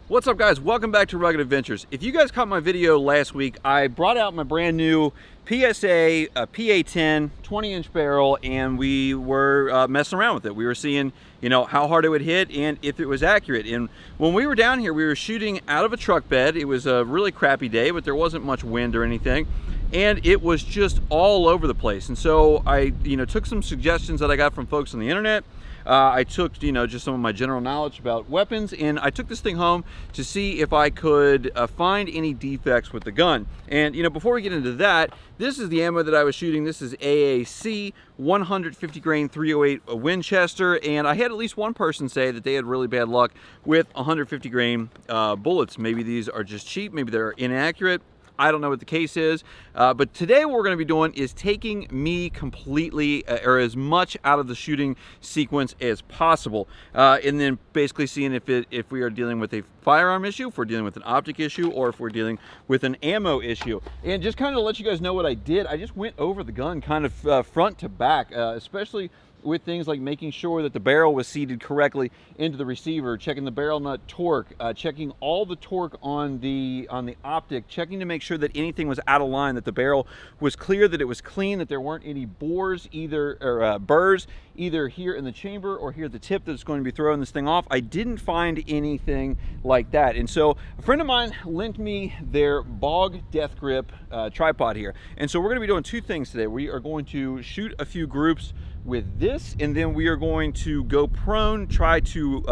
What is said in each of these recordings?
What's up, guys? Welcome back to Rugged Adventures. If you guys caught my video last week, I brought out my brand new PSA PA10 20-inch barrel, and we were messing around with it. We were seeing, how hard it would hit and if it was accurate. And when we were down here, we were shooting out of a truck bed. It was a really crappy day, but there wasn't much wind or anything, and it was just all over the place. And so I, took some suggestions that I got from folks on the internet. I took, just some of my general knowledge about weapons, and I took this thing home to see if I could find any defects with the gun. And, before we get into that, this is the ammo that I was shooting. This is AAC 150 grain 308 Winchester, and I had at least one person say that they had really bad luck with 150 grain bullets. Maybe these are just cheap, maybe they're inaccurate. I don't know what the case is, but today what we're going to be doing is taking me completely or as much out of the shooting sequence as possible, and then basically seeing if we are dealing with a firearm issue, if we're dealing with an optic issue, or if we're dealing with an ammo issue. And just kind of let you guys know what I did, I just went over the gun kind of front to back, especially with things like making sure that the barrel was seated correctly into the receiver, checking the barrel nut torque, checking all the torque on the optic, checking to make sure that anything was out of line, that the barrel was clear, that it was clean, that there weren't any bores burrs either here in the chamber or here at the tip that's going to be throwing this thing off. I didn't find anything like that. And so a friend of mine lent me their Bog Death Grip Tripod here. And so we're going to be doing two things today. We are going to shoot a few groups with this, and then we are going to go prone, try to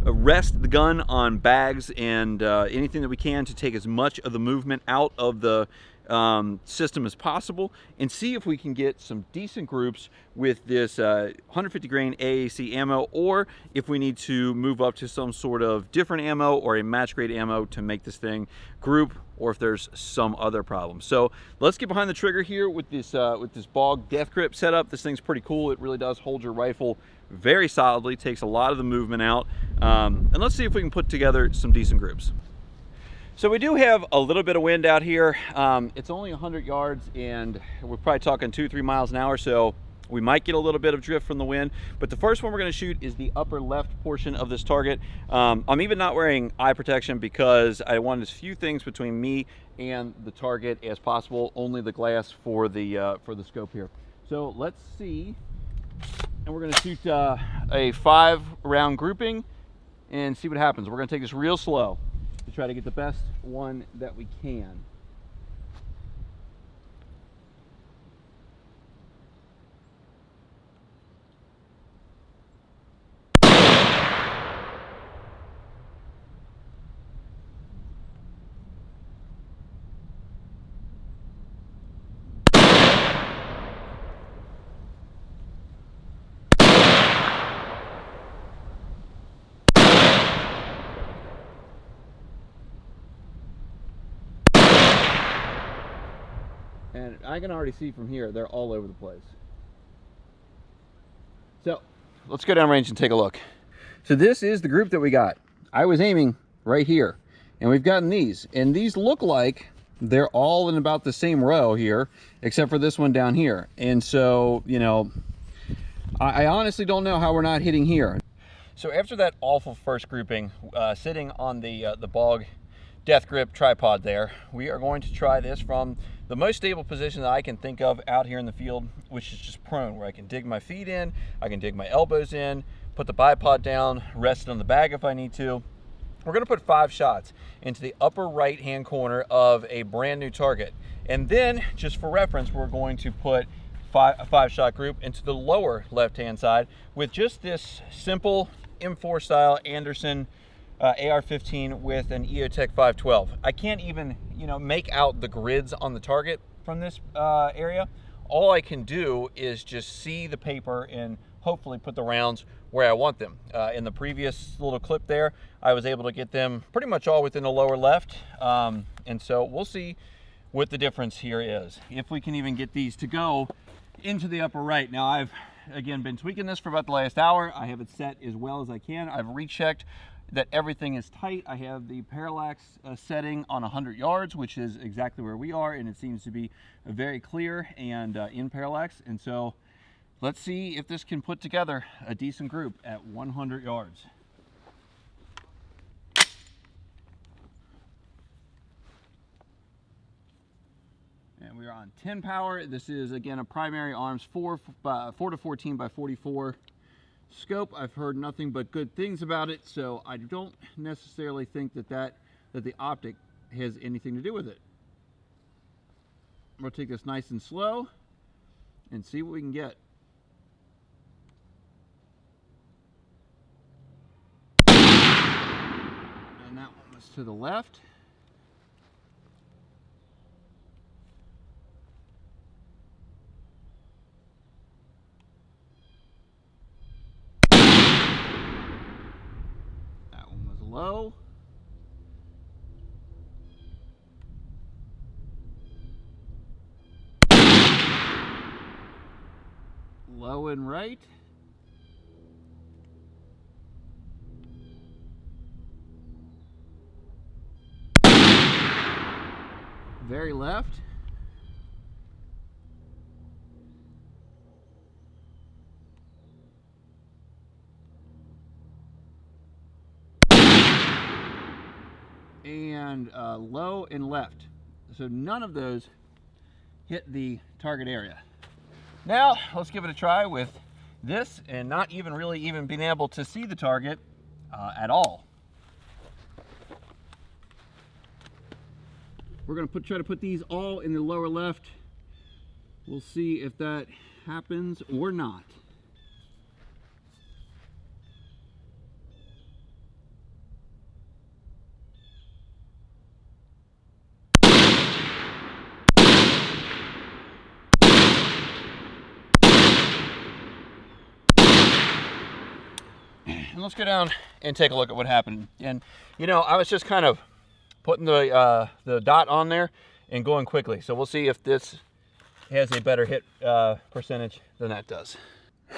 rest the gun on bags and anything that we can to take as much of the movement out of the system as possible, and see if we can get some decent groups with this 150 grain AAC ammo, or if we need to move up to some sort of different ammo or a match grade ammo to make this thing group, or if there's some other problem. So let's get behind the trigger here with this Bog Death Grip setup. This thing's pretty cool. It really does hold your rifle very solidly, takes a lot of the movement out, and let's see if we can put together some decent groups. So we do have a little bit of wind out here. It's only 100 yards, and we're probably talking 2-3 miles an hour, so we might get a little bit of drift from the wind. But the first one we're going to shoot is the upper left portion of this target. I'm even not wearing eye protection because I want as few things between me and the target as possible, only the glass for the scope here. So let's see, and we're going to shoot a 5-round grouping and see what happens. We're going to take this real slow to try to get the best one that we can. And I can already see from here, they're all over the place. So let's go down range and take a look. So this is the group that we got. I was aiming right here, and we've gotten these. And these look like they're all in about the same row here, except for this one down here. And so, I honestly don't know how we're not hitting here. So after that awful first grouping, sitting on the Bog Death Grip Tripod there, we are going to try this from the most stable position that I can think of out here in the field, which is just prone, where I can dig my feet in, I can dig my elbows in, put the bipod down, rest it on the bag if I need to. We're going to put 5 shots into the upper right hand corner of a brand new target, and then just for reference, we're going to put a 5-shot group into the lower left hand side with just this simple M4 style Anderson AR-15 with an Eotech 512. I can't even, make out the grids on the target from this area. All I can do is just see the paper and hopefully put the rounds where I want them. In the previous little clip there, I was able to get them pretty much all within the lower left. And so we'll see what the difference here is, if we can even get these to go into the upper right. Now, I've, again, been tweaking this for about the last hour. I have it set as well as I can. I've rechecked that everything is tight. I have the parallax setting on 100 yards, which is exactly where we are, and it seems to be very clear and in parallax. And so let's see if this can put together a decent group at 100 yards. we are on 10 power. This is again a primary arms 4 to 14 by 44 scope. I've heard nothing but good things about it, so I don't necessarily think that the optic has anything to do with it. We'll take this nice and slow and see what we can get. And that one was to the left. That one was low. Low and right. Very left. And low and left. So none of those hit the target area. Now let's give it a try with this and not even really being able to see the target at all. We're going to try to put these all in the lower left. We'll see if that happens or not. And let's go down and take a look at what happened. And you know, I was just kind of putting the dot on there and going quickly. So we'll see if this has a better hit percentage than that does.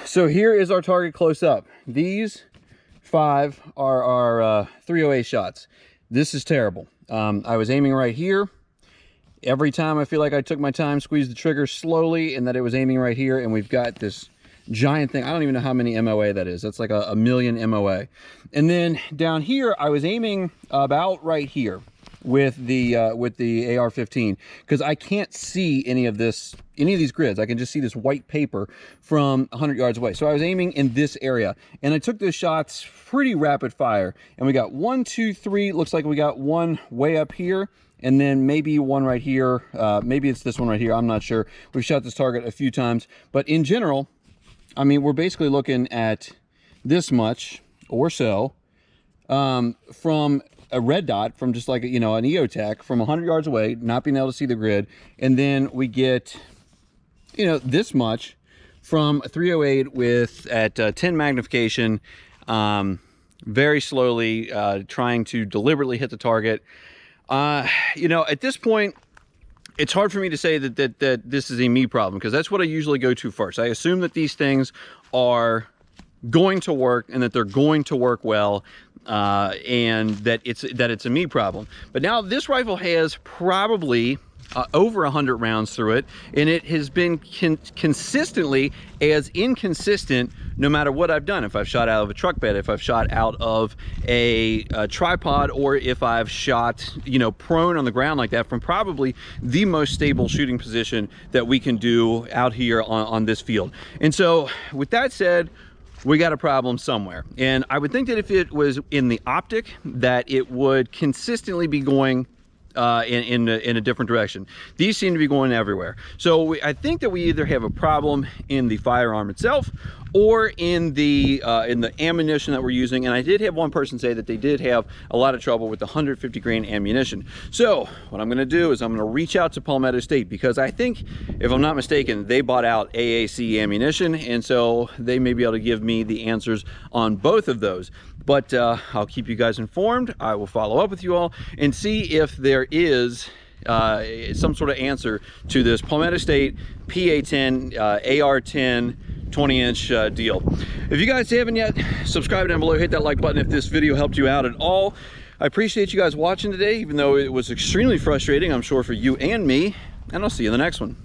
So here is our target close up. These 5 are our 308 shots. This is terrible. I was aiming right here. Every time I feel like I took my time, squeezed the trigger slowly, and that it was aiming right here, and we've got this giant thing. I don't even know how many MOA that is. That's like a million MOA. And then down here, I was aiming about right here with the AR-15, because I can't see any of these grids. I can just see this white paper from 100 yards away. So I was aiming in this area, and I took those shots pretty rapid fire. And we got 1, 2, 3. Looks like we got one way up here, and then maybe one right here. Maybe it's this one right here. I'm not sure. We've shot this target a few times, but in general, I mean, we're basically looking at this much or so from a red dot, from just like, you know, an Eotech from 100 yards away, not being able to see the grid. And then we get, you know, this much from a 308 with at 10 magnification, very slowly trying to deliberately hit the target. You know, at this point, it's hard for me to say that this is a me problem, because that's what I usually go to first. I assume that these things are going to work and that they're going to work well, and that it's a me problem. But now this rifle has probably over 100 rounds through it, and it has been consistently as inconsistent no matter what I've done. If I've shot out of a truck bed, if I've shot out of a tripod, or if I've shot, you know, prone on the ground like that, from probably the most stable shooting position that we can do out here on this field. And so with that said, we got a problem somewhere. And I would think that if it was in the optic, that it would consistently be going in a different direction. These seem to be going everywhere. So I think that we either have a problem in the firearm itself, or in the ammunition that we're using. And I did have one person say that they did have a lot of trouble with the 150 grain ammunition. So what I'm going to do is I'm going to reach out to Palmetto State, because I think, if I'm not mistaken, they bought out AAC ammunition, and so they may be able to give me the answers on both of those. But I'll keep you guys informed. I will follow up with you all and see if there is some sort of answer to this Palmetto State PA10 AR-10 20-inch deal. If you guys haven't yet, subscribe down below, hit that like button if this video helped you out at all. I appreciate you guys watching today, even though it was extremely frustrating, I'm sure, for you and me, and I'll see you in the next one.